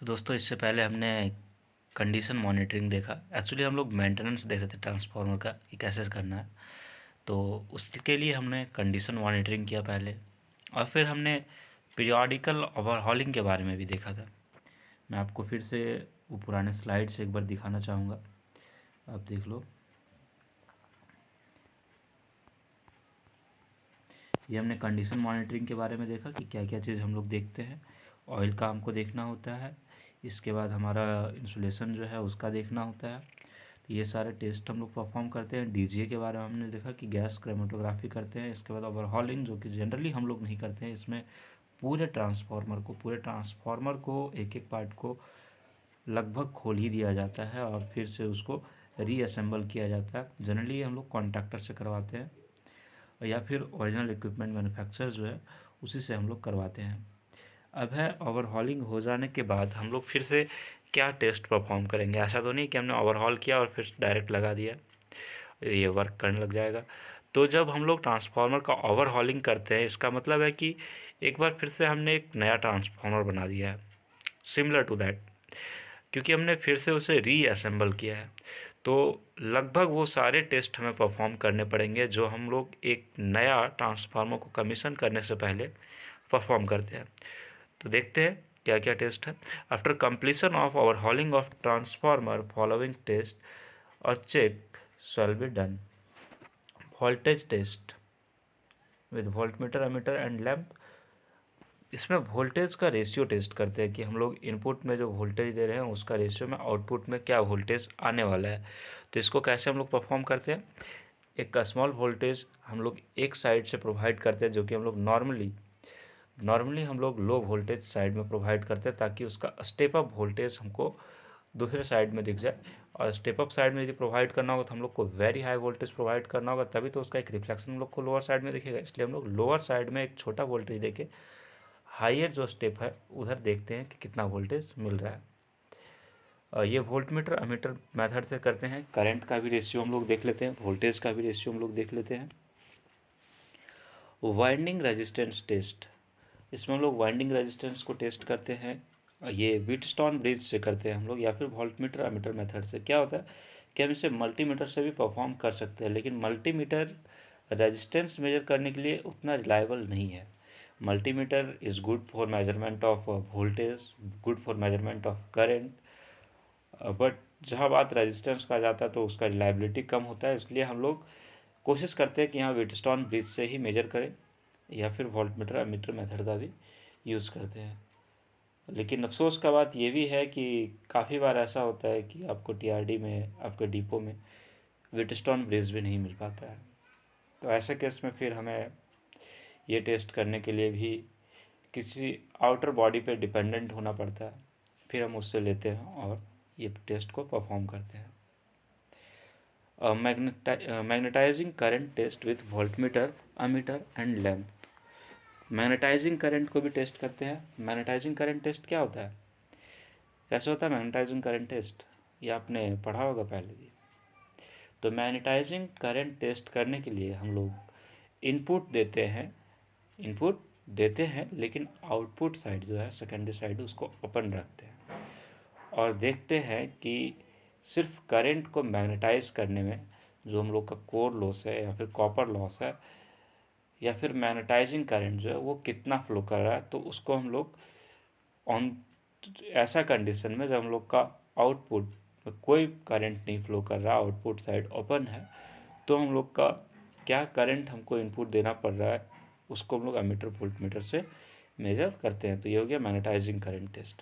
तो दोस्तों इससे पहले हमने कंडीशन मॉनिटरिंग देखा। एक्चुअली हम लोग मेंटेनेंस देख रहे थे ट्रांसफार्मर का कि कैसे करना है। तो उसके लिए हमने कंडीशन मॉनिटरिंग किया पहले, और फिर हमने पीरियोडिकल ओवरहॉलिंग के बारे में भी देखा था। मैं आपको फिर से वो पुराने स्लाइड से एक बार दिखाना चाहूँगा, आप देख लो। ये हमने कंडीशन मॉनिटरिंग के बारे में देखा कि क्या क्या चीज़ हम लोग देखते हैं। ऑयल का हमको देखना होता है, इसके बाद हमारा इंसुलेशन जो है उसका देखना होता है। तो ये सारे टेस्ट हम लोग परफॉर्म करते हैं। डीजीए के बारे में हमने देखा कि गैस क्रोमेटोग्राफी करते हैं। इसके बाद ओवरहॉलिंग, जो कि जनरली हम लोग नहीं करते हैं। इसमें पूरे ट्रांसफार्मर को एक एक पार्ट को लगभग खोल ही दिया जाता है और फिर से उसको रीअसेंबल किया जाता है। जनरली हम लोग कॉन्ट्रैक्टर से करवाते हैं, या फिर ओरिजिनल इक्विपमेंट मैन्युफैक्चरर जो है उसी से हम लोग करवाते हैं। अब है ओवरहॉलिंग हो जाने के बाद हम लोग फिर से क्या टेस्ट परफॉर्म करेंगे। ऐसा तो नहीं कि हमने ओवरहॉल किया और फिर डायरेक्ट लगा दिया, ये वर्क करने लग जाएगा। तो जब हम लोग ट्रांसफार्मर का ओवरहॉलिंग करते हैं, इसका मतलब है कि एक बार फिर से हमने एक नया ट्रांसफार्मर बना दिया है, सिमिलर टू दैट, क्योंकि हमने फिर से उसे रीअसेंबल किया है। तो लगभग वो सारे टेस्ट हमें परफॉर्म करने पड़ेंगे जो हम लोग एक नया ट्रांसफार्मर को कमीशन करने से पहले परफॉर्म करते हैं। तो देखते हैं क्या क्या टेस्ट है। After completion of overhauling of transformer following test और check shall be done. Voltage test with voltmeter, ammeter and lamp. इसमें वोल्टेज का रेशियो टेस्ट करते हैं कि हम लोग इनपुट में जो वोल्टेज दे रहे हैं उसका रेशियो में आउटपुट में क्या वोल्टेज आने वाला है। तो इसको कैसे हम लोग परफॉर्म करते हैं। एक स्मॉल वोल्टेज हम लोग एक साइड से प्रोवाइड करते हैं, जो कि हम लोग नॉर्मली हम लोग लो वोल्टेज साइड में प्रोवाइड करते हैं, ताकि उसका स्टेप अप वोल्टेज हमको दूसरे साइड में दिख जाए। और स्टेप अप साइड में यदि प्रोवाइड करना होगा तो हम लोग को वेरी हाई वोल्टेज प्रोवाइड करना होगा, तभी तो उसका एक रिफ्लेक्शन हम लोग को लोअर साइड में दिखेगा। इसलिए हम लोग लोअर साइड में एक छोटा वोल्टेज देके हायर जो स्टेप है उधर देखते हैं कि कितना वोल्टेज मिल रहा है। ये वोल्टमीटर अमीटर मेथड से करते हैं। करंट का भी रेशियो हम लोग देख लेते हैं, वोल्टेज का भी रेशियो हम लोग देख लेते हैं। वाइंडिंग रेजिस्टेंस टेस्ट, इसमें हम लोग वाइंडिंग रेजिस्टेंस को टेस्ट करते हैं। ये व्हीटस्टोन ब्रिज से करते हैं हम लोग, या फिर वोल्टमीटर अमीटर मेथड से। क्या होता है कि हम इसे मल्टीमीटर से भी परफॉर्म कर सकते हैं, लेकिन मल्टीमीटर रेजिस्टेंस मेजर करने के लिए उतना रिलायबल नहीं है। Multimeter is good for measurement of voltage, good for measurement of current, but जहाँ बात रेजिस्टेंस का जाता है तो उसका रिलायबिलिटी कम होता है। इसलिए हम लोग कोशिश करते हैं कि यहाँ व्हीटस्टोन ब्रिज से ही मेजर करें, या फिर वोल्टमीटर अमीटर मेथड का भी यूज़ करते हैं। लेकिन अफसोस का बात ये भी है कि काफ़ी बार ऐसा होता है कि आपको टीआरडी में, आपके डिपो में व्हीटस्टोन ब्रिज भी नहीं मिल पाता है। तो ऐसे केस में फिर हमें ये टेस्ट करने के लिए भी किसी आउटर बॉडी पे डिपेंडेंट होना पड़ता है, फिर हम उससे लेते हैं और ये टेस्ट को परफॉर्म करते हैं। Magnetising current test with voltmeter ammeter and lamp. Magnetising current को भी टेस्ट करते हैं। मैग्नेटाइजिंग करंट टेस्ट क्या होता है, कैसे होता है मैग्नेटाइजिंग करंट टेस्ट, ये आपने पढ़ा होगा पहले भी। तो मैग्नेटाइजिंग करंट टेस्ट करने के लिए हम लोग इनपुट देते हैं लेकिन आउटपुट साइड जो है, सेकेंडरी साइड, उसको ओपन रखते हैं और देखते हैं कि सिर्फ करंट को मैग्नेटाइज करने में जो हम लोग का कोर लॉस है या फिर कॉपर लॉस है, या फिर मैग्नेटाइजिंग करंट जो है वो कितना फ्लो कर रहा है। तो उसको हम लोग ऑन ऐसा कंडीशन में जब हम लोग का आउटपुट में कोई करंट नहीं फ्लो कर रहा, आउटपुट साइड ओपन है, तो हम लोग का क्या करंट हमको इनपुट देना पड़ रहा है उसको हम लोग एमीटर वोल्टमीटर से मेजर करते हैं। तो ये हो गया मैग्नेटाइजिंग करंट टेस्ट।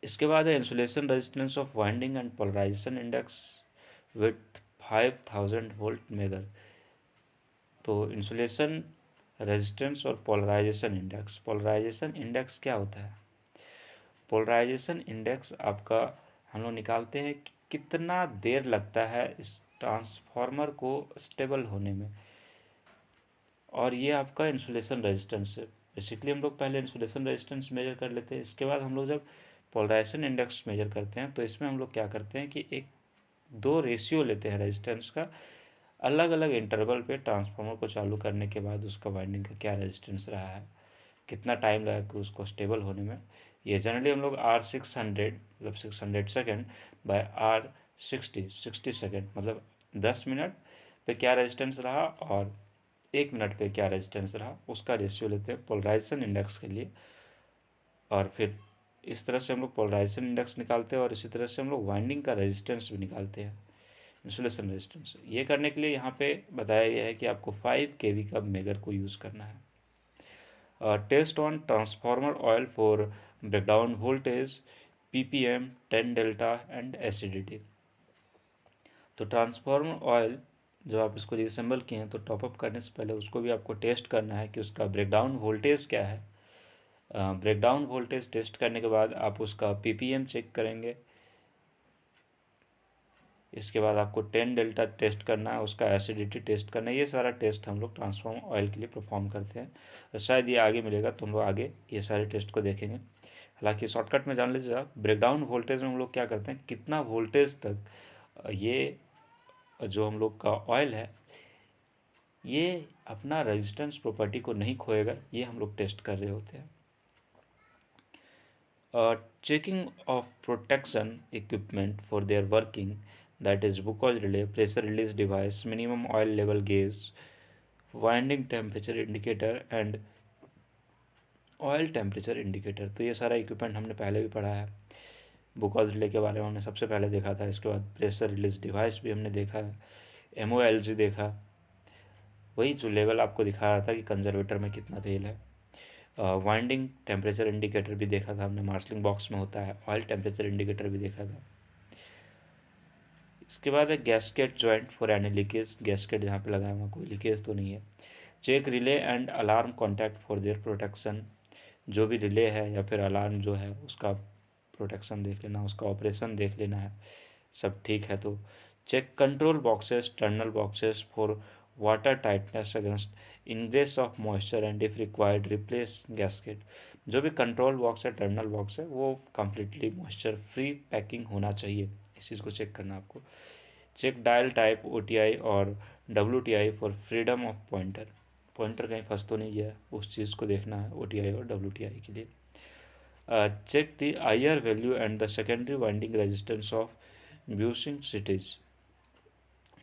इसके बाद है insulation resistance of winding and polarisation index with 5000 volt megger. तो इंसुलेशन रेजिस्टेंस और पोलराइजेशन इंडेक्स क्या होता है। पोलराइजेशन इंडेक्स आपका हम लोग निकालते हैं कि कितना देर लगता है इस ट्रांसफार्मर को स्टेबल होने में, और ये आपका इंसुलेशन रेजिस्टेंस है। बेसिकली हम लोग पहले इंसुलेशन रेजिस्टेंस मेजर कर लेते हैं, इसके बाद हम लोग जब पोलराइजेशन इंडेक्स मेजर करते हैं तो इसमें हम लोग क्या करते हैं कि एक दो रेशियो लेते हैं रेजिस्टेंस का, अलग अलग इंटरवल पे ट्रांसफार्मर को चालू करने के बाद उसका वाइंडिंग का क्या रेजिस्टेंस रहा है, कितना टाइम लगा कि उसको स्टेबल होने में। ये जनरली हम लोग R600 मतलब 600 सेकेंड बाय R60 सेकेंड मतलब 10 मिनट पे क्या रेजिस्टेंस रहा और 1 मिनट पे क्या रेजिस्टेंस रहा उसका रेशियो लेते हैं पोलराइजेशन इंडेक्स के लिए। और फिर इस तरह से हम लोग पोलराइजेशन इंडेक्स निकालते हैं और इसी तरह से हम लोग वाइंडिंग का रेजिस्टेंस भी निकालते हैं, इंसुलेशन रेजिस्टेंस। ये करने के लिए यहाँ पे बताया गया है कि आपको 5 kV का मेगर को यूज़ करना है। Test on transformer oil for breakdown voltage, PPM, 10 delta and acidity. तो ट्रांसफार्मर ऑयल जब आप इसको रिसेंबल किए हैं तो टॉपअप करने से पहले उसको भी आपको टेस्ट करना है कि उसका ब्रेकडाउन वोल्टेज क्या है। ब्रेकडाउन वोल्टेज टेस्ट करने के बाद आप उसका PPM चेक करेंगे। इसके बाद आपको 10 डेल्टा टेस्ट करना है, उसका एसिडिटी टेस्ट करना है। ये सारा टेस्ट हम लोग ट्रांसफार्मर ऑयल के लिए परफॉर्म करते हैं। तो शायद ये आगे मिलेगा तो हम लोग आगे ये सारे टेस्ट को देखेंगे। हालांकि शॉर्टकट में जान लीजिएगा, ब्रेकडाउन वोल्टेज में हम लोग क्या करते हैं, कितना वोल्टेज तक ये जो हम लोग का ऑयल है ये अपना रेजिस्टेंस प्रॉपर्टी को नहीं खोएगा, ये हम लोग टेस्ट कर रहे होते हैं। Checking of protection equipment for their working, that is Buchholz relay, pressure release device, minimum oil level gauge, winding temperature indicator and oil temperature indicator. तो ये सारा इक्विपमेंट हमने पहले भी पढ़ा है, बुकॉज रिले के बारे में हमने सबसे पहले देखा था। इसके बाद प्रेशर रिलीज डिवाइस भी हमने देखा है, MOLG देखा, वही जो लेवल आपको दिखा रहा था कि कंजर्वेटर में कितना तेल है। वाइंडिंग टेम्परेचर इंडिकेटर भी देखा था हमने, मार्शलिंग बॉक्स में होता है। ऑयल टेम्परेचर इंडिकेटर भी देखा था। इसके बाद है gasket joint for any leakage, gasket जहाँ पे लगाया हुआ कोई लीकेज तो नहीं है। Check relay and alarm contact for their protection, जो भी रिले है या फिर अलार्म जो है उसका प्रोटेक्शन देख लेना, उसका ऑपरेशन देख लेना है, सब ठीक है तो। Check control boxes, terminal boxes for water tightness against ingress of moisture and if required replace gasket. जो भी कंट्रोल बॉक्स है, टर्नल बॉक्स है, वो कम्प्लीटली मॉइस्चर फ्री पैकिंग होना चाहिए, इस चीज़ को चेक करना आपको। चेक डायल टाइप OTI और WTI for freedom of pointer, pointer कहीं फंस तो नहीं गया, उस चीज़ को देखना है OTI और WTI के लिए। Check the IR value and the secondary winding resistance of bushing CTs,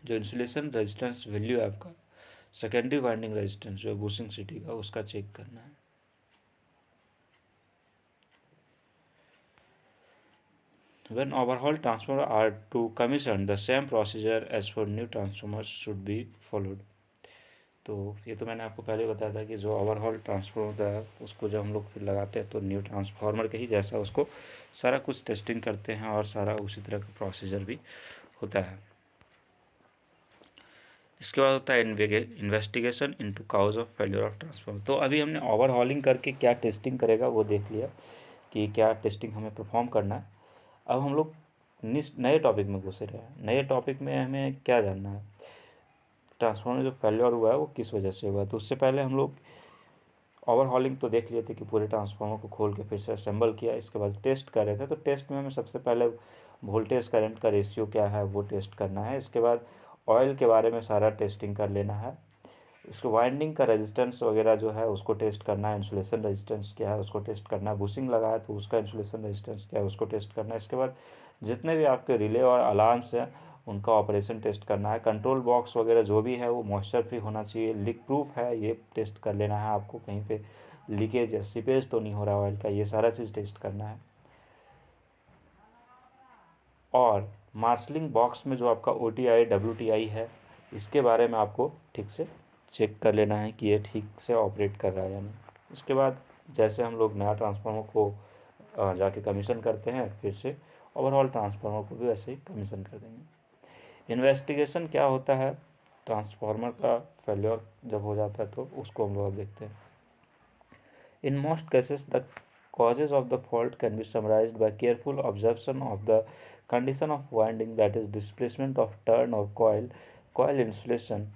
जो इंसुलेशन रेजिस्टेंस वैल्यू है आपका, सेकेंडरी वाइंडिंग रेजिस्टेंस जो है बूसिंग सिटी का, उसका चेक करना है। When overhaul transformers are to commission, the same procedure as for new transformers should be followed. तो ये तो मैंने आपको पहले बताया था कि जो ओवरहॉल ट्रांसफार्मर होता है उसको जब हम लोग फिर लगाते हैं तो न्यू ट्रांसफार्मर के ही जैसा उसको सारा कुछ टेस्टिंग करते हैं और सारा उसी तरह का प्रोसीजर भी होता है। इसके बाद होता है investigation into cause of failure of transformer. तो अभी हमने ओवरहॉलिंग करके क्या टेस्टिंग करेगा वो देख लिया कि क्या टेस्टिंग हमें परफॉर्म करना है। अब हम लोग नए टॉपिक में घुसे रहे हैं। नए टॉपिक में हमें क्या जानना है, ट्रांसफार्मर जो फेल्योर हुआ है वो किस वजह से हुआ है। तो उससे पहले हम लोग ओवरहॉलिंग तो देख लिए थे कि पूरे ट्रांसफार्मर को खोल के फिर से असेंबल किया, इसके बाद टेस्ट कर रहे थे। तो टेस्ट में हमें सबसे पहले वोल्टेज करंट का रेशियो क्या है वो टेस्ट करना है। इसके बाद ऑयल के बारे में सारा टेस्टिंग कर लेना है। इसको वाइंडिंग का रेजिस्टेंस वगैरह जो है उसको टेस्ट करना है, इंसुलेशन रेजिस्टेंस क्या है उसको टेस्ट करना है, बुशिंग लगाया तो उसका इंसुलेशन रेजिस्टेंस क्या है उसको टेस्ट करना है। इसके बाद जितने भी आपके रिले और अलार्म्स हैं उनका ऑपरेशन टेस्ट करना है। कंट्रोल बॉक्स वगैरह जो भी है वो मॉइस्चर फ्री होना चाहिए, लीक प्रूफ है, ये टेस्ट कर लेना है आपको, कहीं पे लीकेज या सीपेज तो नहीं हो रहा ऑयल का, ये सारा चीज़ टेस्ट करना है। और मार्शलिंग बॉक्स में जो आपका OTI WTI है इसके बारे में आपको ठीक से चेक कर लेना है कि ये ठीक से ऑपरेट कर रहा है या नहीं। इसके बाद जैसे हम लोग नया ट्रांसफार्मर को जाके कमीशन करते हैं फिर से ओवरऑल ट्रांसफार्मर को भी वैसे ही कमीशन कर देंगे। इन्वेस्टिगेशन क्या होता है, ट्रांसफार्मर का फेल्योर जब हो जाता है तो उसको हम लोग देखते हैं। In most cases the causes of the fault can be summarized by careful observation of the condition of winding, that is displacement of turn or coil, coil insulation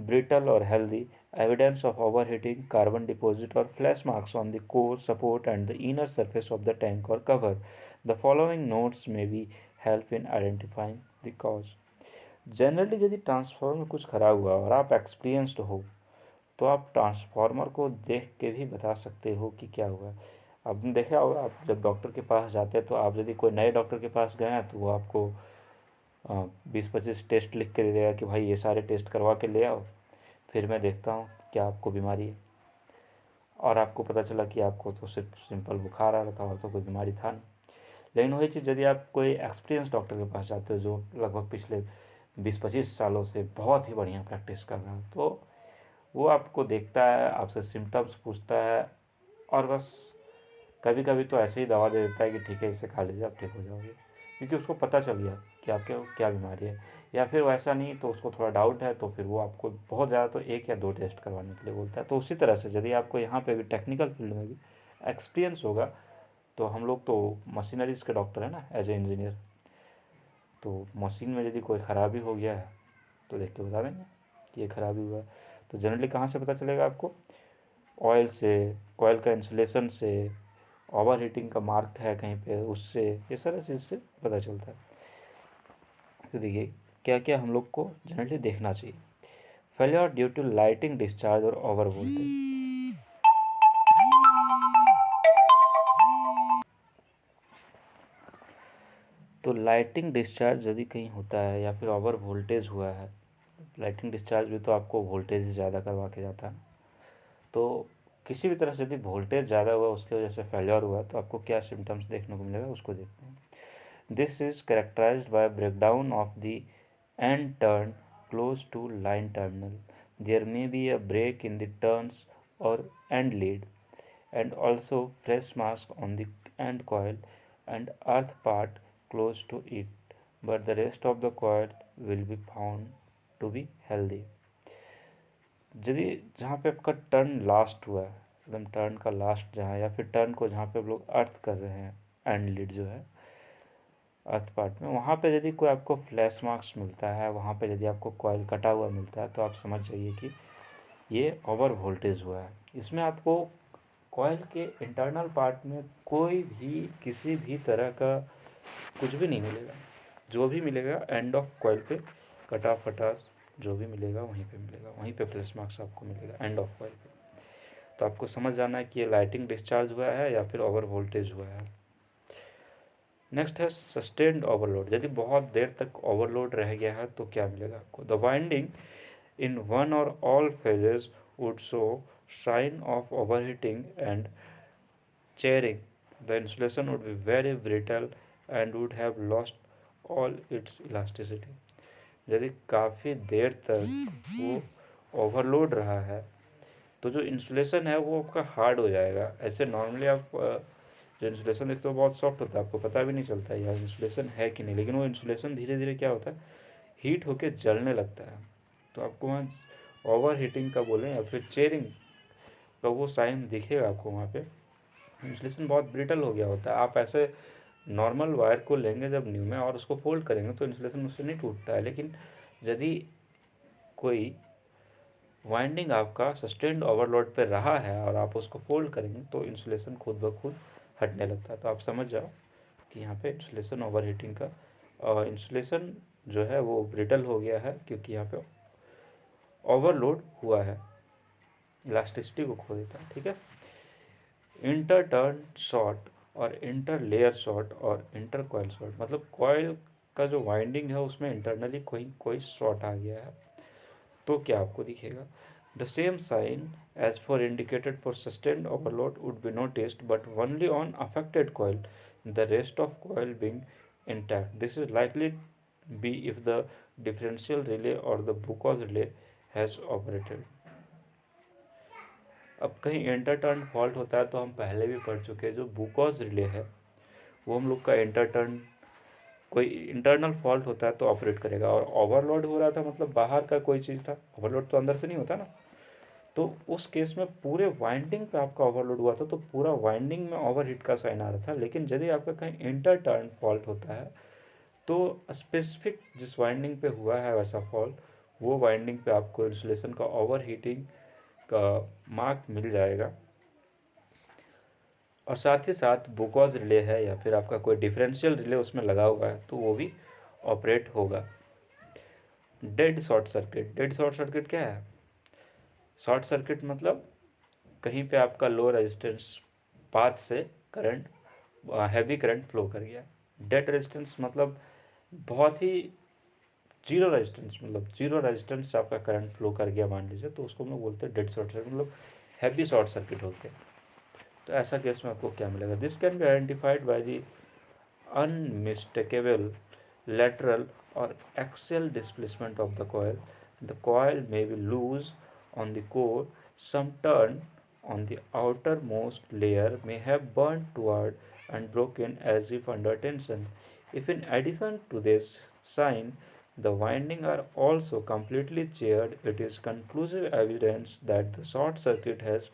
brittle or healthy, evidence of overheating, carbon deposit or flash marks on the core support and the inner surface of the tank or cover. The following notes may be help in identifying the cause. Generally यदि transformer में कुछ खराब हुआ और आप experienced हो तो आप ट्रांसफार्मर को देख के भी बता सकते हो कि क्या हुआ। आपने देखा होगा, आप जब डॉक्टर के पास जाते हैं तो आप यदि कोई नए डॉक्टर के पास गए हैं तो वो आपको 20-25 टेस्ट लिख के दे देगा कि भाई ये सारे टेस्ट करवा के ले आओ, फिर मैं देखता हूँ क्या आपको बीमारी है। और आपको पता चला कि आपको तो सिर्फ सिंपल बुखार आ रहा था और तो कोई बीमारी था नहीं। लेकिन वही चीज़ यदि आप कोई एक्सपीरियंस डॉक्टर के पास जाते हो जो लगभग पिछले 20-25 सालों से बहुत ही बढ़िया प्रैक्टिस कर रहा है, तो वो आपको देखता है, आपसे सिम्टम्स पूछता है और बस कभी कभी तो ऐसे ही दवा दे देता है कि ठीक है इसे खा लीजिए आप ठीक हो जाओगे, क्योंकि उसको पता चल गया कि आपके क्या बीमारी है। या फिर वैसा नहीं तो उसको थोड़ा डाउट है तो फिर वो आपको बहुत ज़्यादा तो 1 या 2 टेस्ट करवाने के लिए बोलता है। तो उसी तरह से यदि आपको यहाँ पे भी टेक्निकल फील्ड में भी एक्सपीरियंस होगा, तो हम लोग तो मशीनरीज के डॉक्टर हैं ना एज ए इंजीनियर, तो मशीन में यदि कोई ख़राबी हो गया है तो देख के बता देंगे कि ये ख़राबी हुआ है। तो जनरली कहाँ से पता चलेगा आपको? ऑयल से, कॉयल का इंसुलेशन से, ओवर हीटिंग का मार्क है कहीं पे उससे, ये सारा चीज़ से पता चलता है। तो देखिए क्या क्या हम लोग को जनरली देखना चाहिए। Failure due to lightning discharge और ओवर वोल्टेज। तो लाइटिंग डिस्चार्ज यदि कहीं होता है या फिर ओवर वोल्टेज हुआ है, लाइटिंग डिस्चार्ज भी तो आपको वोल्टेज ही ज़्यादा करवा के जाता है, तो किसी भी तरह से यदि वोल्टेज ज़्यादा हुआ उसकी वजह से फेलियर हुआ तो आपको क्या सिम्टम्स देखने को मिलेगा उसको देखते हैं। This is characterised by breakdown of the end turn close to line terminal. There may be a break in the turns और end lead and also fresh mask on the end coil and earth part close to it, but the rest of the coil will be found to be healthy। यदि जहाँ पे आपका turn last हुआ है, एकदम turn का last जहाँ, या फिर टर्न को जहाँ पे आप लोग अर्थ कर रहे हैं एंड लीड जो है अर्थ पार्ट में, वहाँ पे यदि कोई आपको फ्लैश मार्क्स मिलता है, वहाँ पे यदि आपको कॉइल कटा हुआ मिलता है, तो आप समझ जाइए कि ये ओवर वोल्टेज हुआ है। इसमें आपको कॉइल के इंटरनल पार्ट में कोई भी किसी भी तरह का कुछ भी नहीं मिलेगा। जो भी मिलेगा एंड ऑफ कॉइल पे कटा फटा जो भी मिलेगा वहीं पे मिलेगा, वहीं पे फ्लैश मार्क्स आपको मिलेगा एंड ऑफ कॉइल पे। तो आपको समझ जाना है कि ये लाइटिंग डिस्चार्ज हुआ है या फिर ओवर वोल्टेज हुआ है। नेक्स्ट है सस्टेन्ड ओवरलोड। यदि बहुत देर तक ओवरलोड रह गया है तो क्या मिलेगा आपको? The winding in one or all phases would show sign of overheating and tearing. The insulation would be very brittle and would have lost all its elasticity। यदि काफ़ी देर तक वो ओवरलोड रहा है तो जो इंसुलेशन है वो आपका हार्ड हो जाएगा। ऐसे नॉर्मली आप जो इंसुलेशन देखते हो बहुत सॉफ्ट होता है, आपको पता भी नहीं चलता है यार इंसुलेशन है कि नहीं, लेकिन वो इंसुलेशन धीरे धीरे क्या होता है, हीट होके जलने लगता है। तो आपको वहाँ ओवर हीटिंग का बोलें या फिर चेयरिंग का वो साइन दिखेगा आपको वहाँ पे। इंसुलेशन बहुत ब्रिटल हो गया होता है। आप ऐसे नॉर्मल वायर को लेंगे जब न्यू में और उसको फोल्ड करेंगे तो इंसुलेशन उससे नहीं टूटता है, लेकिन यदि कोई वाइंडिंग आपका सस्टेन्ड ओवरलोड पे रहा है और आप उसको फोल्ड करेंगे तो इंसुलेशन खुद ब खुद हटने लगता है। तो आप समझ जाओ कि यहाँ पे इंसुलेशन ओवर हीटिंग का इंसुलेशन जो है वो ब्रिटल हो गया है क्योंकि यहाँ पे ओवरलोड हुआ है, इलास्टिसिटी को खो देता है। ठीक है। इंटर टर्न शॉर्ट और इंटर लेयर शॉर्ट और इंटर कॉइल शॉर्ट, मतलब कॉइल का जो वाइंडिंग है उसमें इंटरनली कोई शॉर्ट आ गया है तो क्या आपको दिखेगा? The same sign as for indicated for sustained overload would be noticed but only on affected coil, the rest of coil being intact. This is likely be if the differential relay और the buchholz relay has operated. अब कहीं inter turn fault होता है तो हम पहले भी पढ़ चुके हैं, जो बुकॉज रिले है वो हम लोग का इंटर टर्न कोई इंटरनल फॉल्ट होता है तो ऑपरेट करेगा, और ओवरलोड हो रहा था मतलब बाहर का कोई चीज़ था, ओवरलोड तो अंदर से नहीं होता ना। तो उस केस में पूरे वाइंडिंग पे आपका ओवरलोड हुआ था तो पूरा वाइंडिंग में ओवरहीट का साइन आ रहा था। लेकिन यदि आपका कहीं इंटर टर्न फॉल्ट होता है तो स्पेसिफिक जिस वाइंडिंग पे हुआ है वैसा फॉल्ट, वो वाइंडिंग पे आपको इंसुलेशन का ओवर हीटिंग का मार्क मिल जाएगा। और साथ ही साथ बुकॉज रिले है या फिर आपका कोई डिफरेंशियल रिले उसमें लगा हुआ है तो वो भी ऑपरेट होगा। Dead short circuit. Dead short circuit क्या है? शॉर्ट सर्किट मतलब कहीं पे आपका लो रेजिस्टेंस पाथ से करंट हैवी करंट फ्लो कर गया। डेड रेजिस्टेंस मतलब बहुत ही जीरो रेजिस्टेंस, मतलब जीरो रेजिस्टेंस से आपका करंट फ्लो कर गया मान लीजिए, तो उसको हम लोग बोलते हैं डेड शॉर्ट सर्किट, मतलब हैवी शॉर्ट सर्किट होते हैं। तो ऐसा केस में आपको क्या मिलेगा? This can be identified by the unmistakable lateral or axial displacement of the coil. The coil may be loose on the core. Some turn on the outermost layer may have burnt toward and broken as if under tension. If in addition to this sign the windings are also completely charred, it is conclusive evidence that the short circuit has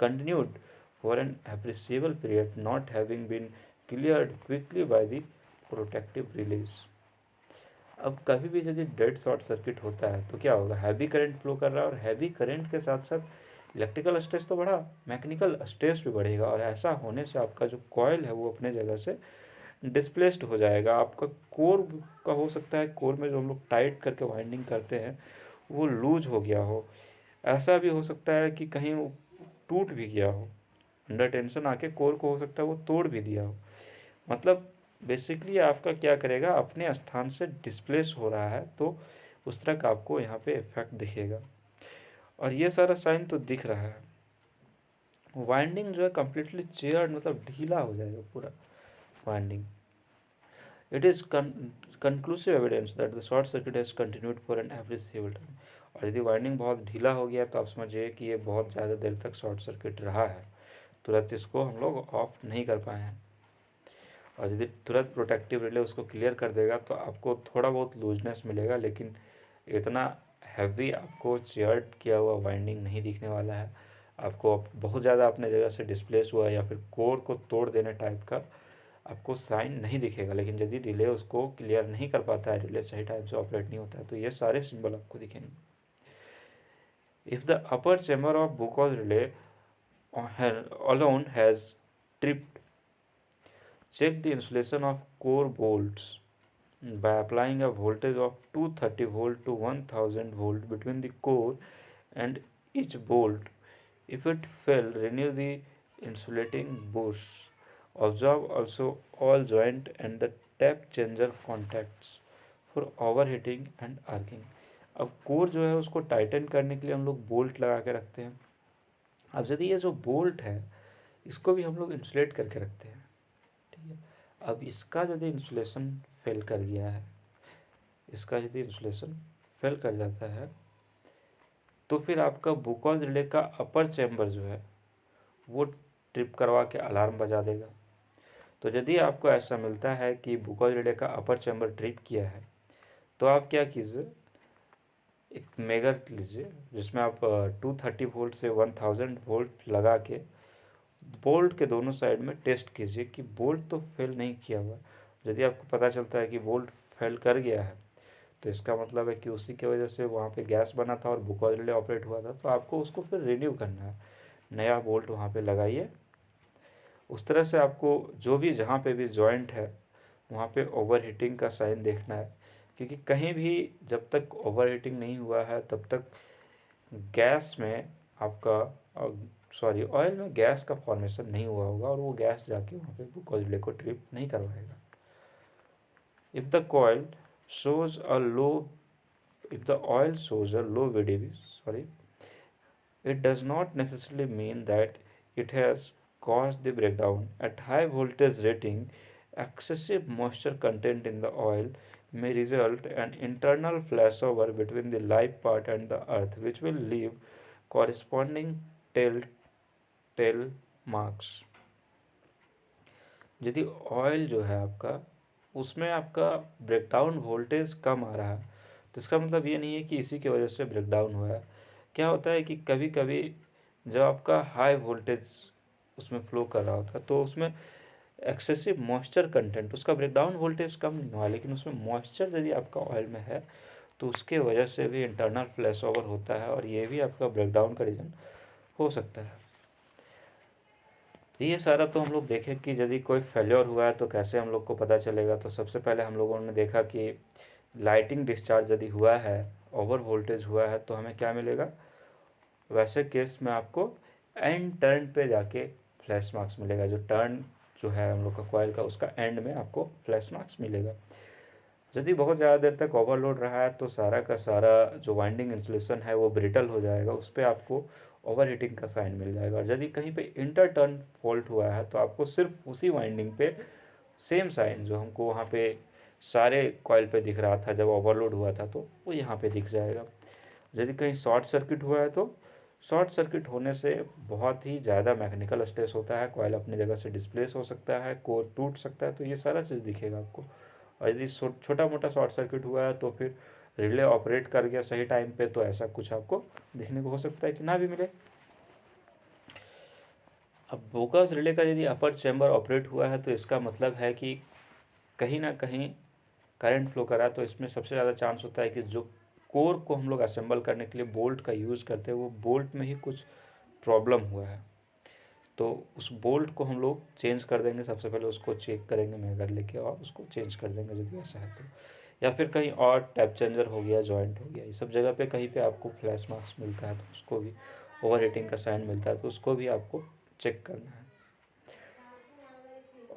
continued for an appreciable period, not having been cleared quickly by the protective release. अब कभी भी यदि dead short circuit होता है तो क्या होगा? Heavy current flow कर रहा है, और हैवी करंट के साथ साथ इलेक्ट्रिकल स्ट्रेस तो बढ़ा, मैकेनिकल स्ट्रेस भी बढ़ेगा, और ऐसा होने से आपका जो कॉयल है वो अपने जगह से डिस्प्लेस्ड हो जाएगा। आपका कोर का हो सकता है, कोर में जो हम लोग टाइट करके वाइंडिंग करते हैं वो लूज हो गया हो। ऐसा भी हो सकता है कि कहीं वो टूट भी गया हो, अंडर टेंशन आके कोर को हो सकता है वो तोड़ भी दिया हो। मतलब बेसिकली आपका क्या करेगा, अपने स्थान से डिस्प्लेस हो रहा है, तो उस तरह का आपको यहाँ पे इफेक्ट दिखेगा। और ये सारा साइन तो दिख रहा है। वाइंडिंग जो है कम्प्लीटली चेयर्ड, मतलब ढीला हो जाएगा पूरा winding. It is conclusive evidence that the short circuit has continued for an appreciable time. और यदि वाइंडिंग बहुत ढीला हो गया तो आप समझिए कि ये बहुत ज़्यादा देर तक शॉर्ट सर्किट रहा है, तुरंत इसको हम लोग ऑफ नहीं कर पाए हैं। और यदि तुरंत प्रोटेक्टिव रिले उसको क्लियर कर देगा तो आपको थोड़ा बहुत लूजनेस मिलेगा, लेकिन इतना हैवी आपको चेयर्ड किया हुआ वाइंडिंग नहीं दिखने वाला है। आपको बहुत ज़्यादा अपने जगह से डिस्प्लेस हुआ या फिर कोर को तोड़ देने टाइप का आपको साइन नहीं दिखेगा। लेकिन यदि रिले उसको क्लियर नहीं कर पाता है, रिले सही टाइम से ऑपरेट नहीं होता है, तो ये सारे सिंबल आपको दिखेंगे। If the upper chamber of Buchholz relay alone has tripped, check the insulation of core bolts by applying a voltage of 230 volt to 1000 volt between the core and each bolt. If it fail, renew the insulating bush. Observe also all joint and the tap changer contacts for overheating and arcing. अब core जो है उसको Titan करने के लिए हम लोग bolt लगा के रखते हैं। अब यदि ये जो बोल्ट है इसको भी हम लोग इंसुलेट करके रखते हैं, ठीक है। अब इसका यदि इंसुलेशन फेल कर गया है, इसका यदि इंसुलेशन फेल कर जाता है तो फिर आपका बुकॉज रिले का अपर चैम्बर जो है वो ट्रिप करवा के अलार्म बजा देगा। तो यदि आपको ऐसा मिलता है कि बुकॉज रिले का अपर चैम्बर ट्रिप किया है तो आप क्या कीजिए, एक मेगर लीजिए जिसमें आप 230 वोल्ट से 1000 वोल्ट लगा के बोल्ट के दोनों साइड में टेस्ट कीजिए कि बोल्ट तो फेल नहीं किया हुआ। यदि आपको पता चलता है कि बोल्ट फेल कर गया है तो इसका मतलब है कि उसी की वजह से वहाँ पे गैस बना था और बुकॉज रिले ऑपरेट हुआ था, तो आपको उसको फिर रिन्यू करना है, नया बोल्ट वहाँ पे लगाइए। उस तरह से आपको जो भी जहाँ पे भी जॉइंट है वहाँ पे ओवर हीटिंग का साइन देखना है, क्योंकि कहीं भी जब तक ओवर हीटिंग नहीं हुआ है तब तक गैस में आपका ऑयल में गैस का फॉर्मेशन नहीं हुआ होगा और वो गैस जाके वहाँ पे बुकॉज रिले को ट्रिप नहीं करवाएगा। If the coil shows a low if the oil shows a low VDV, it does not necessarily mean that it has caused the breakdown. At high voltage rating, excessive moisture content in the oil may result an internal flashover between the live part and the earth, which will leave corresponding telltale marks. यदि oil जो है आपका उसमें आपका breakdown voltage कम आ रहा है तो इसका मतलब ये नहीं है कि इसी की वजह से ब्रेकडाउन हुआ है। क्या होता है कि कभी कभी जब आपका हाई वोल्टेज उसमें फ्लो कर रहा होता है तो उसमें एक्सेसिव मॉइस्चर कंटेंट, उसका ब्रेकडाउन वोल्टेज कम नहीं हुआ लेकिन उसमें मॉइस्चर यदि आपका ऑयल में है तो उसके वजह से भी इंटरनल फ्लैश ओवर होता है और ये भी आपका ब्रेकडाउन का रीज़न हो सकता है। ये सारा तो हम लोग देखें कि यदि कोई फेल्योर हुआ है तो कैसे हम लोग को पता चलेगा। तो सबसे पहले हम लोगों ने देखा कि लाइटिंग डिस्चार्ज यदि हुआ है, ओवर वोल्टेज हुआ है, तो हमें क्या मिलेगा, वैसे केस में आपको एंड टर्न पे जाके फ्लैश मार्क्स मिलेगा। जो टर्न जो है हम लोग का कॉइल का, उसका एंड में आपको फ्लैश मार्क्स मिलेगा। यदि बहुत ज़्यादा देर तक ओवरलोड रहा है तो सारा का सारा जो वाइंडिंग इंसुलेशन है वो ब्रिटल हो जाएगा, उस पर आपको ओवर हीटिंग का साइन मिल जाएगा। और यदि कहीं पे इंटर टर्न फॉल्ट हुआ है तो आपको सिर्फ उसी वाइंडिंग पे सेम साइन जो हमको वहाँ पे सारे कॉइल पे दिख रहा था जब ओवरलोड हुआ था, तो वो यहाँ पे दिख जाएगा। यदि कहीं शॉर्ट सर्किट हुआ है तो शॉर्ट सर्किट होने से बहुत ही ज़्यादा मैकेनिकल स्ट्रेस होता है, कॉइल अपनी जगह से डिस्प्लेस हो सकता है, कोर टूट सकता है, तो ये सारा चीज़ दिखेगा आपको। और यदि छोटा मोटा शॉर्ट सर्किट हुआ है तो फिर रिले ऑपरेट कर गया सही टाइम पे, तो ऐसा कुछ आपको देखने को हो सकता है कि ना भी मिले। अब बोगस रिले का यदि अपर चैम्बर ऑपरेट हुआ है तो इसका मतलब है कि कहीं ना कहीं करंट फ्लो करा, तो इसमें सबसे ज़्यादा चांस होता है कि जो कोर को हम लोग असेंबल करने के लिए बोल्ट का यूज़ करते हैं वो बोल्ट में ही कुछ प्रॉब्लम हुआ है। तो उस बोल्ट को हम लोग चेंज कर देंगे, सबसे पहले उसको चेक करेंगे मैं घर लेके और उसको चेंज कर देंगे यदि ऐसा है तो। या फिर कहीं और टैप चेंजर हो गया, जॉइंट हो गया, ये सब जगह पे कहीं पे आपको फ्लैश मार्क्स मिलता है तो उसको भी, ओवर हीटिंग का साइन मिलता है तो उसको भी आपको चेक करना है।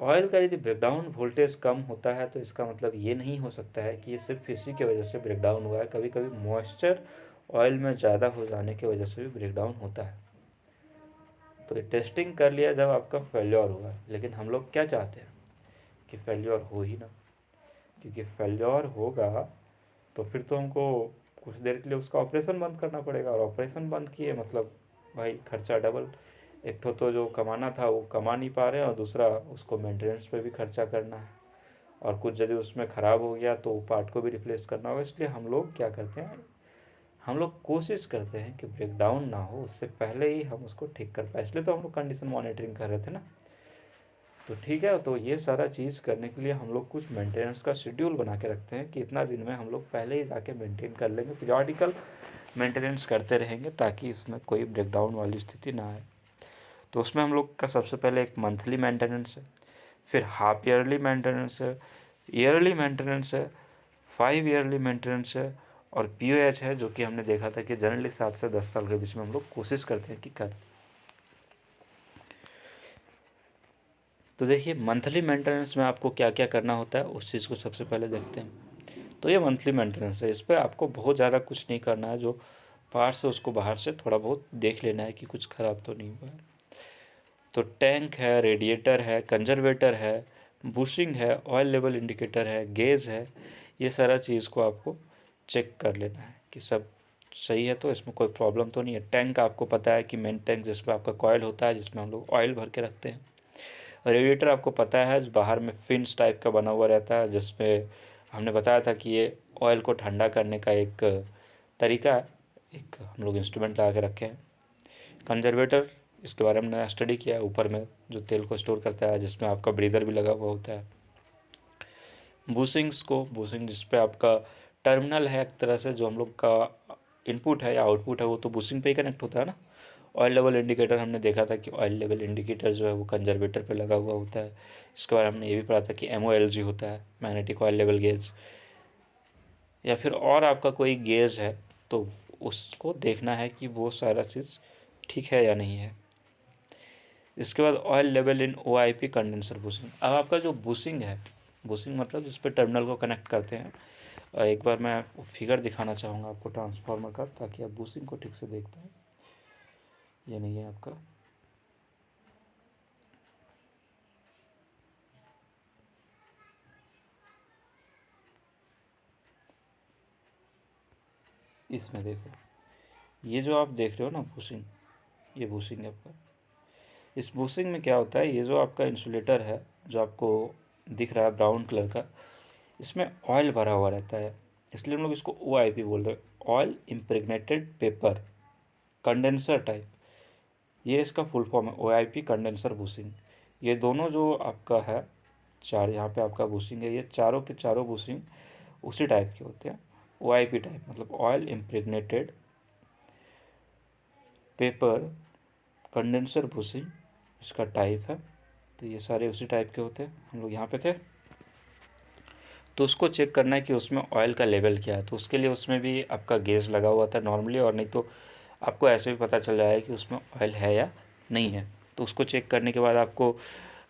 ऑयल का यदि ब्रेकडाउन वोल्टेज कम होता है तो इसका मतलब ये नहीं हो सकता है कि ये सिर्फ इसी की वजह से ब्रेकडाउन हुआ है। कभी कभी मॉइस्चर ऑयल में ज़्यादा हो जाने की वजह से भी ब्रेकडाउन होता है। तो ये टेस्टिंग कर लिया जब आपका फेल्योर हुआ, लेकिन हम लोग क्या चाहते हैं कि फेल्योर हो ही ना, क्योंकि फेल्योर होगा तो फिर तो हमको कुछ देर के लिए उसका ऑपरेशन बंद करना पड़ेगा, और ऑपरेशन बंद किए मतलब भाई खर्चा डबल। एक तो जो कमाना था वो कमा नहीं पा रहे हैं, और दूसरा उसको मेंटेनेंस पे भी खर्चा करना है, और कुछ यदि उसमें ख़राब हो गया तो पार्ट को भी रिप्लेस करना होगा। इसलिए हम लोग क्या करते हैं, हम लोग कोशिश करते हैं कि ब्रेकडाउन ना हो, उससे पहले ही हम उसको ठीक कर पाए। इसलिए तो हम लोग कंडीशन मॉनिटरिंग कर रहे थे ना। तो ठीक है, तो ये सारा चीज़ करने के लिए हम लोग कुछ मेंटेनेंस का शेड्यूल बना के रखते हैं कि इतना दिन में हम लोग पहले ही जाके मेंटेन कर लेंगे, पीरियडिकल मेंटेनेंस करते रहेंगे ताकि इसमें कोई ब्रेकडाउन वाली स्थिति ना आए। तो उसमें हम लोग का सबसे पहले एक मंथली मेंटेनेंस है, फिर हाफ ईयरली मेंटेनेंस है, ईयरली मेंटेनेंस है, 5 ईयरली मेंटेनेंस है, और POH है, जो कि हमने देखा था कि जनरली 7 से 10 साल के बीच में हम लोग कोशिश करते हैं कि करें। तो देखिए मंथली मेंटेनेंस में आपको क्या क्या करना होता है उस चीज़ को सबसे पहले देखते हैं। तो ये मंथली मेंटेनेंस है, इस पर आपको बहुत ज़्यादा कुछ नहीं करना है, जो पार्ट्स है उसको बाहर से थोड़ा बहुत देख लेना है कि कुछ ख़राब तो नहीं हुआ है। तो टैंक है, रेडिएटर है, कंजर्वेटर है, बुशिंग है, ऑयल लेवल इंडिकेटर है, गेज है, ये सारा चीज़ को आपको चेक कर लेना है कि सब सही है, तो इसमें कोई प्रॉब्लम तो नहीं है। टैंक आपको पता है कि मेन टैंक जिसमें आपका कॉयल होता है, जिसमें हम लोग ऑयल भर के रखते हैं। रेडिएटर आपको पता है बाहर में फिन्स टाइप का बना हुआ रहता है, जिसमें हमने बताया था कि ये ऑयल को ठंडा करने का एक तरीका है, एक हम लोग इंस्ट्रूमेंट लगा के रखे हैं। कंजर्वेटर, इसके बारे में मैंने स्टडी किया है, ऊपर में जो तेल को स्टोर करता है, जिसमें आपका ब्रीदर भी लगा हुआ होता है। बुशिंग जिस पे आपका टर्मिनल है एक तरह से, जो हम लोग का इनपुट है या आउटपुट है वो तो बुशिंग पे ही कनेक्ट होता है ना। ऑयल लेवल इंडिकेटर हमने देखा था कि ऑयल लेवल इंडिकेटर जो है वो कंजर्वेटर पे लगा हुआ होता है। इसके बारे में हमने ये भी पढ़ा था कि MOLG होता है, मैग्नेटिक ऑयल लेवल गेज, या फिर और आपका कोई गेज है तो उसको देखना है कि वो सारा चीज़ ठीक है या नहीं है। इसके बाद ऑयल लेवल इन OIP कंडेंसर बुशिंग। अब आपका जो बुशिंग है, बुशिंग मतलब जिस पे टर्मिनल को कनेक्ट करते हैं, एक बार मैं फिगर दिखाना चाहूँगा आपको ट्रांसफार्मर का, ताकि आप बुशिंग को ठीक से देख पाएँ। ये नहीं है आपका, इसमें देखो, ये जो आप देख रहे हो ना बुशिंग, ये बुशिंग है आपका। इस बुशिंग में क्या होता है, ये जो आपका इंसुलेटर है जो आपको दिख रहा है ब्राउन कलर का, इसमें ऑयल भरा हुआ रहता है, इसलिए हम लोग इसको OIP बोल रहे हैं, oil impregnated paper condenser type. ये इसका फुल फॉर्म है, OIP कंडेंसर बुशिंग। ये दोनों जो आपका है, चार यहाँ पे आपका बुशिंग है, ये चारों के चारों बुशिंग उसी टाइप के होते हैं, OIP टाइप, मतलब oil impregnated paper condenser bushing इसका टाइप है। तो ये सारे उसी टाइप के होते हैं। हम लोग यहाँ पे थे, तो उसको चेक करना है कि उसमें ऑयल का लेवल क्या है। तो उसके लिए उसमें भी आपका गेज लगा हुआ था नॉर्मली, और नहीं तो आपको ऐसे भी पता चल जाएगा कि उसमें ऑयल है या नहीं है। तो उसको चेक करने के बाद आपको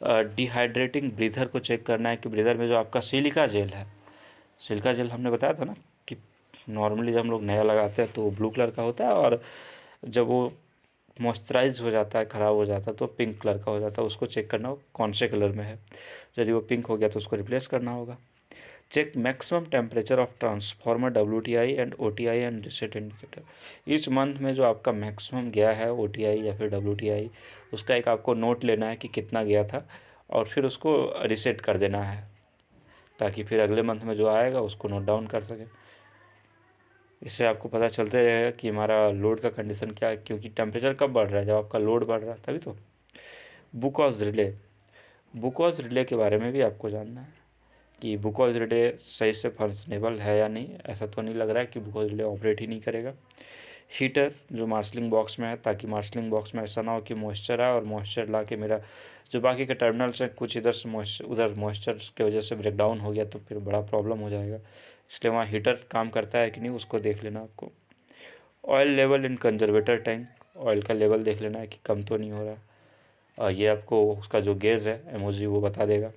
डिहाइड्रेटिंग ब्रीदर को चेक करना है कि ब्रीदर में जो आपका सिलिका जेल है, सिलिका जेल हमने बताया था ना कि नॉर्मली जब हम लोग नया लगाते हैं तो ब्लू कलर का होता है, और जब वो मॉइस्चराइज हो जाता है, ख़राब हो जाता है, तो पिंक कलर का हो जाता है। उसको चेक करना हो कौन से कलर में है। यदि वो पिंक हो गया तो उसको रिप्लेस करना होगा। Check maximum temperature of transformer WTI and OTI and reset indicator. इस मंथ में जो आपका मैक्सिमम गया है OTI या फिर WTI, उसका एक आपको नोट लेना है कि कितना गया था, और फिर उसको रीसेट कर देना है, ताकि फिर अगले मंथ में जो आएगा उसको नोट डाउन कर सकें। इससे आपको पता चलते रहेगा कि हमारा लोड का कंडीशन क्या है, क्योंकि टेम्परेचर कब बढ़ रहा है, जब आपका लोड बढ़ रहा है तभी तो। बुकॉज रिले, बुकॉज रिले के बारे में भी आपको जानना है कि बुकॉज रिले सही से फंक्शनेबल है या नहीं। ऐसा तो नहीं लग रहा है कि बुकॉज रिले ऑपरेट ही नहीं करेगा। हीटर जो मार्शलिंग बॉक्स में है, ताकि मार्शलिंग बॉक्स में ऐसा ना हो कि मॉइस्चर आए और मॉइस्चर ला के मेरा जो बाकी के टर्मिनल्स हैं कुछ इधर से मॉइस्चर उधर मॉइस्चर की वजह से ब्रेक डाउन हो गया तो फिर बड़ा प्रॉब्लम हो जाएगा। इसलिए वहाँ हीटर काम करता है कि नहीं उसको देख लेना आपको। ऑयल लेवल इन कंजर्वेटर टैंक, ऑयल का लेवल देख लेना है कि कम तो नहीं हो रहा, और ये आपको उसका जो गेज है एमओजी वो बता देगा।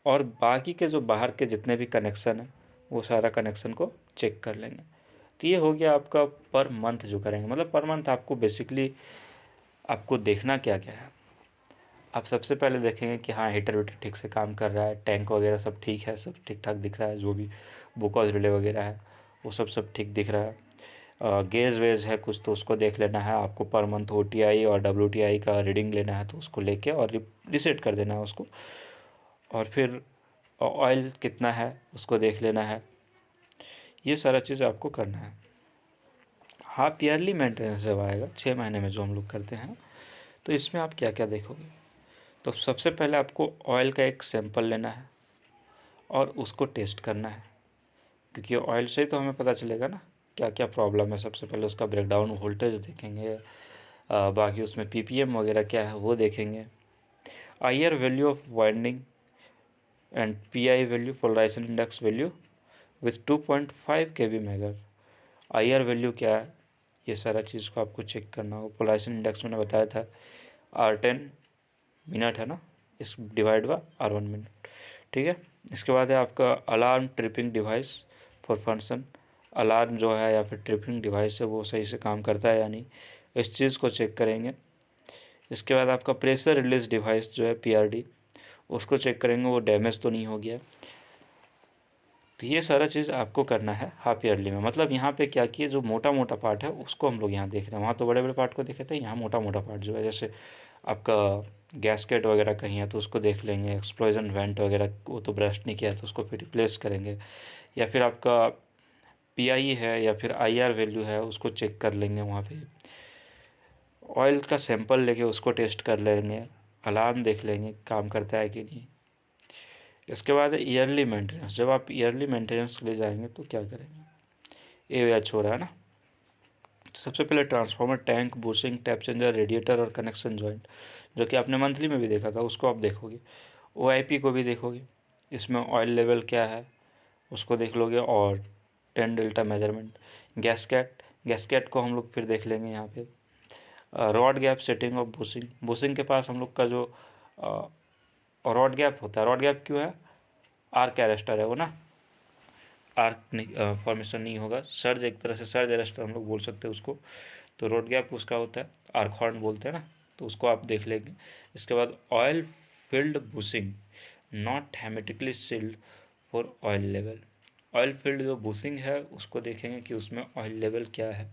और बाकी के जो बाहर के जितने भी कनेक्शन हैं वो सारा कनेक्शन को चेक कर लेंगे। तो ये हो गया आपका पर मंथ जो करेंगे। मतलब पर मंथ आपको बेसिकली आपको देखना क्या क्या है। आप सबसे पहले देखेंगे कि हाँ हीटर वीटर ठीक से काम कर रहा है, टैंक वगैरह सब ठीक है, सब ठीक ठाक दिख रहा है, जो भी बुकॉज रिले वगैरह है वो सब ठीक दिख रहा है। गेज वेज है कुछ तो उसको देख लेना है आपको। पर मंथ OTI और WTI का रीडिंग लेना है तो उसको लेके और रिसेट कर देना है उसको। और फिर ऑयल कितना है उसको देख लेना है। ये सारा चीज़ आपको करना है। हाफ ईयरली मेंटेनेंस जब आएगा 6 महीने में जो हम लोग करते हैं, तो इसमें आप क्या क्या देखोगे। तो सबसे पहले आपको ऑयल का एक सैंपल लेना है और उसको टेस्ट करना है, क्योंकि ऑयल से ही तो हमें पता चलेगा ना क्या क्या प्रॉब्लम है। सबसे पहले उसका ब्रेकडाउन वोल्टेज देखेंगे, बाकी उसमें PPM वगैरह क्या है वो देखेंगे। IR value of winding and PI value, polarisation index value with 2.5 kV megger. IR value क्या है ये सारा चीज़ को आपको चेक करना होगा। पोलराइजेशन इंडेक्स मैंने बताया था R10 मिनट है ना, इस डिवाइड बाय R1 मिनट, ठीक है। इसके बाद है आपका alarm tripping device for function. Alarm जो है या फिर ट्रिपिंग डिवाइस है वो सही से काम करता है या नहीं, इस चीज़ को चेक करेंगे। इसके बाद आपका प्रेशर रिलीज डिवाइस जो है PRD, उसको चेक करेंगे वो डैमेज तो नहीं हो गया। तो ये सारा चीज़ आपको करना है हाफ ईयरली में। मतलब यहाँ पे क्या किए, जो मोटा मोटा पार्ट है उसको हम लोग यहाँ देख रहे हैं। वहाँ तो बड़े बड़े पार्ट को देखे थे, यहाँ मोटा मोटा पार्ट जो है, जैसे आपका गैसकेट वगैरह कहीं है तो उसको देख लेंगे। एक्सप्लोजन वेंट वगैरह वो तो ब्रस्ट नहीं किया तो उसको फिर रिप्लेस करेंगे। या फिर आपका PI है या फिर IR वैल्यू है उसको चेक कर लेंगे वहाँ पे। ऑयल का सैंपल लेके उसको टेस्ट कर लेंगे। अलार्म देख लेंगे काम करता है कि नहीं। इसके बाद है ईयरली मेंटेनेंस। जब आप ईयरली मेंटेनेंस ले जाएंगे तो क्या करेंगे, AOH हो रहा है ना। तो सबसे पहले transformer, tank, bushing, tap changer, radiator और कनेक्शन जॉइंट, जो कि आपने मंथली में भी देखा था, उसको आप देखोगे। OIP को भी देखोगे, इसमें ऑयल लेवल क्या है उसको देख लोगे। और 10 डेल्टा मेजरमेंट। गैसकेट, गैसकेट को हम लोग फिर देख लेंगे यहाँ पे। Rod gap setting of bushing, bushing के पास हम लोग का जो रॉड गैप होता है, रॉड गैप क्यों है, आर्क अरेस्टर है वो ना, आर्क नहीं फॉर्मेशन नहीं होगा, सर्ज, एक तरह से सर्ज अरेस्टर हम लोग बोल सकते हैं उसको। तो रोड गैप उसका होता है, आर्क हॉर्न बोलते हैं ना, तो उसको आप देख लेंगे। इसके बाद oil filled bushing not hermetically sealed for oil level. Oil filled जो बुशिंग है उसको देखेंगे कि उसमें ऑयल लेवल क्या है।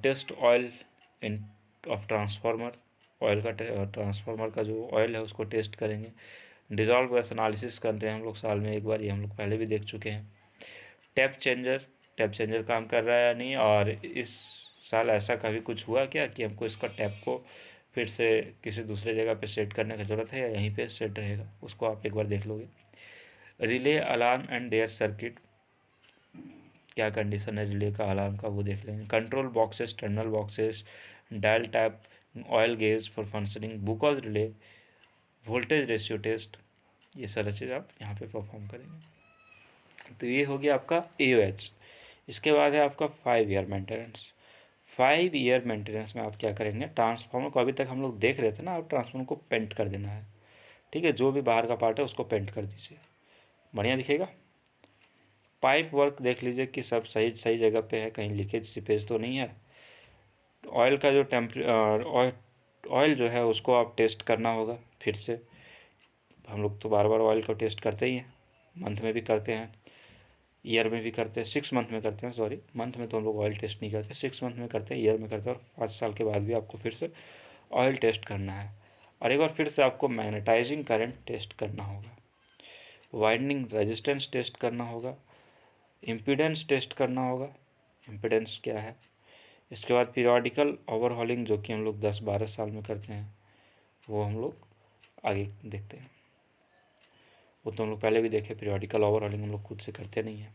Test oil in of transformer, oil का ट्रांसफार्मर का जो ऑयल है उसको टेस्ट करेंगे। डिजॉल्व गैस एनालिसिस करते हैं हम लोग साल में एक बार, ये हम लोग पहले भी देख चुके हैं। टैप चेंजर, टैप चेंजर काम कर रहा है या नहीं, और इस साल ऐसा कभी कुछ हुआ क्या कि हमको इसका टैप को फिर से किसी दूसरे जगह पे सेट करने की ज़रूरत है या यहीं पे सेट रहेगा, उसको आप एक बार देख लोगे। Relay, alarm and their circuit, क्या कंडीशन है रिले का, अलार्म का, वो देख लेंगे। Control boxes, terminal boxes, dial tap, oil gauge for functioning, Buchholz relay, voltage ratio test, ये सारा चीज़ आप यहाँ पे परफॉर्म करेंगे। तो ये हो गया आपका AOH। इसके बाद है आपका 5 ईयर मेंटेनेंस। 5 ईयर मेंटेनेंस में आप क्या करेंगे, ट्रांसफार्मर को अभी तक हम लोग देख रहे थे ना, आप ट्रांसफार्मर को पेंट कर देना है। ठीक है, जो भी बाहर का पार्ट है उसको पेंट कर दीजिए, बढ़िया दिखेगा। पाइप वर्क देख लीजिए कि सब सही सही जगह पे है, कहीं लीकेज सीपेज तो नहीं है। ऑयल का जो ऑयल जो है उसको आप टेस्ट करना होगा फिर से। हम लोग तो बार बार ऑयल को टेस्ट करते ही हैं, मंथ में भी करते हैं, ईयर में भी करते हैं, 6 मंथ में करते हैं, सॉरी मंथ में तो हम लोग ऑयल टेस्ट नहीं करते, 6 मंथ में करते हैं, ईयर में करते हैं, और 5 साल के बाद भी आपको फिर से ऑयल टेस्ट करना है। और एक बार फिर से आपको मैग्नेटाइजिंग करंट टेस्ट करना होगा, वाइंडिंग रेजिस्टेंस टेस्ट करना होगा, इम्पीडेंस टेस्ट करना होगा, इम्पीडेंस क्या है। इसके बाद पीरियोडिकल ओवरहॉलिंग जो कि हम लोग 10-12 साल में करते हैं, वो हम लोग आगे देखते हैं। वो तो हम लोग पहले भी देखे, पीरियोडिकल ओवरहॉलिंग हम लोग खुद से करते नहीं हैं।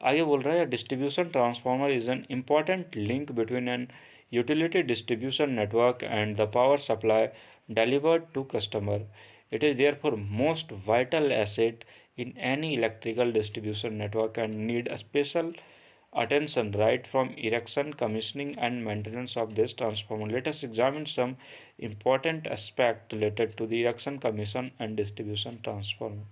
आगे बोल रहा है distribution transformer is an important link between an utility distribution network and the power supply delivered to customer. It is therefore most vital asset in any electrical distribution network and need a special attention right from erection, commissioning and maintenance of this transformer. Let us examine some important aspects related to the erection, commission and distribution transformer.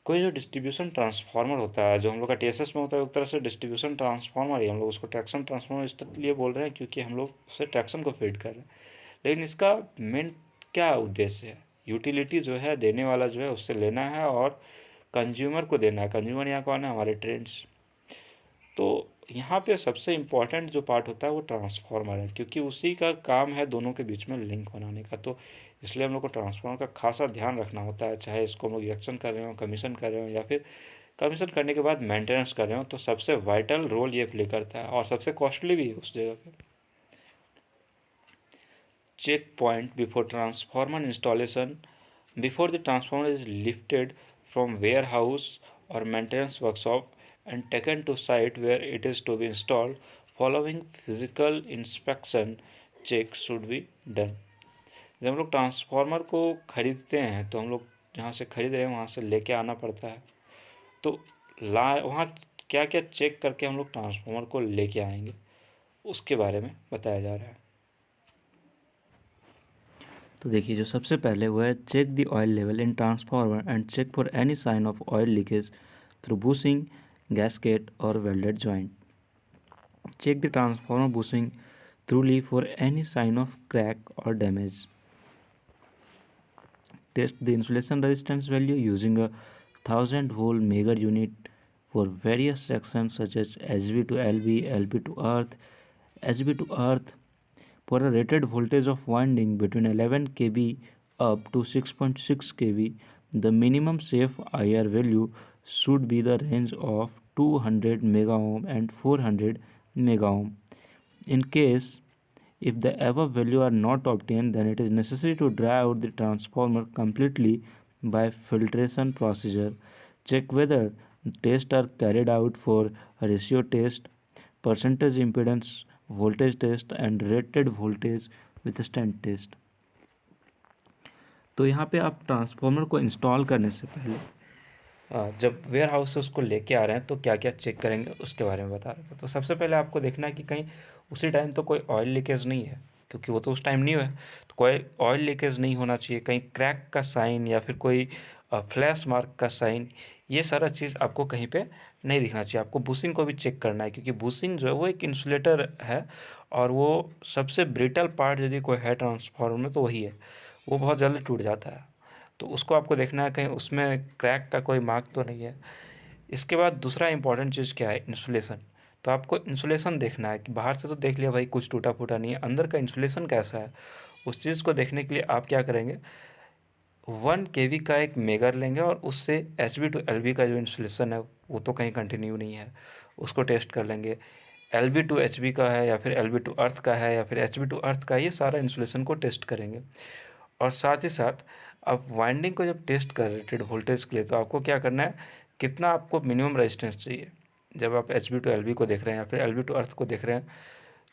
कोई जो distribution transformer होता है, जो हम लोग का TSS में होता है, एक तरह से डिस्ट्रीब्यूशन ट्रांसफार्मर ही, हम लोग उसको ट्रैक्शन ट्रांसफार्मर इसलिए बोल रहे हैं क्योंकि हम लोग उससे ट्रैक्शन को फीड कर रहे हैं। लेकिन इसका मेन क्या उद्देश्य है, यूटिलिटी जो है देने वाला जो है उससे लेना है और कंज्यूमर को देना है। कंज्यूमर यहाँ कौन है, हमारे ट्रेंड्स। तो यहाँ पे सबसे इम्पॉर्टेंट जो पार्ट होता है वो ट्रांसफार्मर है, क्योंकि उसी का काम है दोनों के बीच में लिंक बनाने का। तो इसलिए हम लोग को ट्रांसफार्मर का खासा ध्यान रखना होता है, चाहे इसको हम लोग इरेक्शन कर रहे हो, कमीशन कर रहे हो, या फिर कमीशन करने के बाद मेंटेनेंस कर रहे हो, तो सबसे वाइटल रोल ये प्ले करता है और सबसे कॉस्टली भी है उस जगह पे। Check point before transformer installation. Before the transformer is lifted from warehouse और maintenance workshop and taken to site where it is to be installed, following physical inspection check should be done. जब हम लोग transformer को खरीदते हैं तो हम लोग जहाँ से खरीद रहे हैं वहाँ से लेके आना पड़ता है। तो वहाँ क्या क्या चेक करके हम लोग ट्रांसफार्मर को लेके आएंगे, उसके बारे में बताया जा रहा है। तो देखिए, जो सबसे पहले वो है check the oil level in transformer and check for any sign of oil leakage through bushing, gasket or welded joint. Check the transformer bushing thoroughly for any sign of crack or damage. Test the insulation resistance value using a 1000 volt Megger unit for various sections such as HV to LV, LV to earth, HV to earth. For a rated voltage of winding between 11 kV up to 6.6 kV, the minimum safe IR value should be the range of 200 megaohm and 400 megaohm. In case if the above value are not obtained, then it is necessary to dry out the transformer completely by filtration procedure. Check whether tests are carried out for ratio test, percentage impedance voltage test and rated voltage withstand test. तो यहाँ पे आप transformer को install करने से पहले जब ware house से उसको लेके आ रहे हैं तो क्या क्या चेक करेंगे उसके बारे में बता रहे थे। तो सबसे पहले आपको देखना है कि कहीं उसी टाइम तो कोई ऑयल लीकेज नहीं है, क्योंकि वो तो उस टाइम नहीं हुआ है, तो कोई ऑयल लीकेज नहीं होना चाहिए। कहीं क्रैक का साइन या फिर कोई फ्लैश मार्क का साइन, ये सारा चीज़ आपको कहीं पे नहीं दिखना चाहिए। आपको बुशिंग को भी चेक करना है, क्योंकि बुशिंग जो है वो एक इंसुलेटर है और वो सबसे ब्रिटल पार्ट यदि कोई है ट्रांसफार्मर में तो वही है, वो बहुत जल्दी टूट जाता है। तो उसको आपको देखना है कहीं उसमें क्रैक का कोई मार्क तो नहीं है। इसके बाद दूसरा इंपॉर्टेंट चीज़ क्या है, इंसुलेशन। तो आपको इंसुलेशन देखना है कि बाहर से तो देख लिया भाई कुछ टूटा फूटा नहीं है, अंदर का इंसुलेशन कैसा है। उस चीज़ को देखने के लिए आप क्या करेंगे, 1 kV का एक मेगर लेंगे और उससे HV टू LV का जो इंसुलेशन है वो तो कहीं कंटिन्यू नहीं है, उसको टेस्ट कर लेंगे। LV टू HV का है या फिर LV टू अर्थ का है या फिर HV टू अर्थ का, ये सारा इंसुलेशन को टेस्ट करेंगे। और साथ ही साथ आप वाइंडिंग को जब टेस्ट कर रेटेड वोल्टेज के लिए, तो आपको क्या करना है, कितना आपको मिनिमम रेजिस्टेंस चाहिए। जब आप HV टू LV को देख रहे हैं या फिर LV टू अर्थ को देख रहे हैं,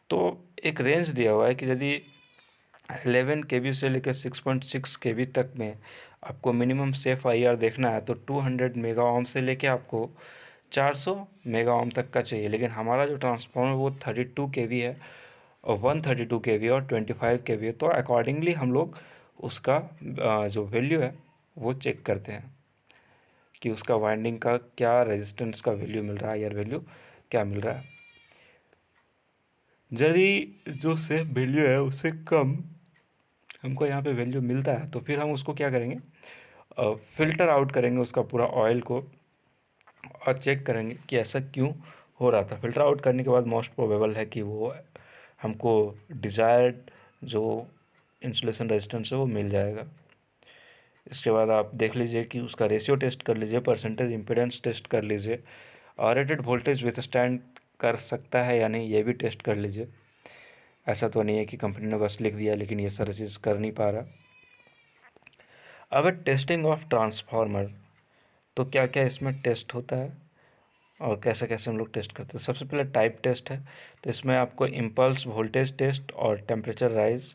तो एक रेंज दिया हुआ है कि यदि 11 kV से लेकर 6.6 kV तक में आपको मिनिमम सेफ IR देखना है, तो 200 मेगा ओम से लेके आपको 400 मेगा ओम तक का चाहिए, लेकिन हमारा जो ट्रांसफार्मर वो 32 kV है और 132 kV और 25 kV है। तो अकॉर्डिंगली हम लोग उसका जो वैल्यू है वो चेक करते हैं कि उसका वाइंडिंग का क्या रेजिस्टेंस का वैल्यू मिल रहा है या वैल्यू क्या मिल रहा है। यदि जो सेफ वैल्यू है उससे कम हमको यहाँ पे वैल्यू मिलता है तो फिर हम उसको क्या करेंगे, फ़िल्टर आउट करेंगे उसका पूरा ऑयल को और चेक करेंगे कि ऐसा क्यों हो रहा था। फ़िल्टर आउट करने के बाद मोस्ट प्रोबेबल है कि वो हमको डिज़ायर्ड जो इंसुलेशन रेजिस्टेंस है वो मिल जाएगा। इसके बाद आप देख लीजिए कि उसका रेशियो टेस्ट कर लीजिए, परसेंटेज इम्पीडेंस टेस्ट कर लीजिए, और रेटेड वोल्टेज विथस्टैंड कर सकता है या नहीं ये भी टेस्ट कर लीजिए। ऐसा तो नहीं है कि कंपनी ने बस लिख दिया लेकिन ये सारी चीज़ कर नहीं पा रहा। अब टेस्टिंग ऑफ ट्रांसफार्मर, तो क्या क्या इसमें टेस्ट होता है और कैसे कैसे हम लोग टेस्ट करते हैं। सबसे पहले टाइप टेस्ट है, तो इसमें आपको इम्पल्स वोल्टेज टेस्ट और टेम्परेचर राइज,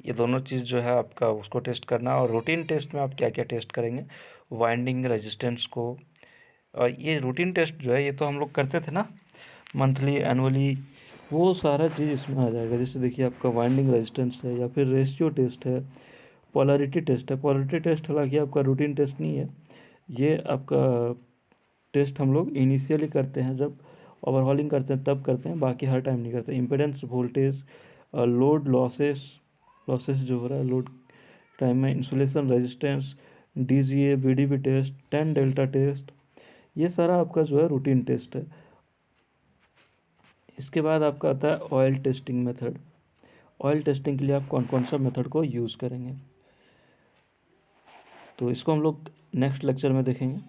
ये दोनों चीज़ जो है आपका उसको टेस्ट करना। और रूटीन टेस्ट में आप क्या क्या टेस्ट करेंगे, वाइंडिंग रेजिस्टेंस को। और ये रूटीन टेस्ट जो है ये तो हम लोग करते थे ना मंथली एनुअली, वो सारा चीज़ इसमें आ जाएगा। जैसे देखिए आपका वाइंडिंग रेजिस्टेंस है या फिर रेशियो टेस्ट है, पोलैरिटी टेस्ट है। पोलैरिटी टेस्ट हालांकि आपका रूटीन टेस्ट नहीं है, ये आपका टेस्ट हम लोग इनिशियली करते हैं जब ओवरहॉलिंग करते हैं तब करते हैं, बाकी हर टाइम नहीं करते। इम्पीडेंस वोल्टेज, लोड लॉसेस जो हो रहा है लोड टाइम में, insulation resistance, DGA VDB test, 10 delta test, ये सारा आपका जो है रूटीन टेस्ट है। इसके बाद आपका आता है oil testing method. Oil testing के लिए आप कौन कौन सा मेथड को यूज़ करेंगे, तो इसको हम लोग नेक्स्ट लेक्चर में देखेंगे।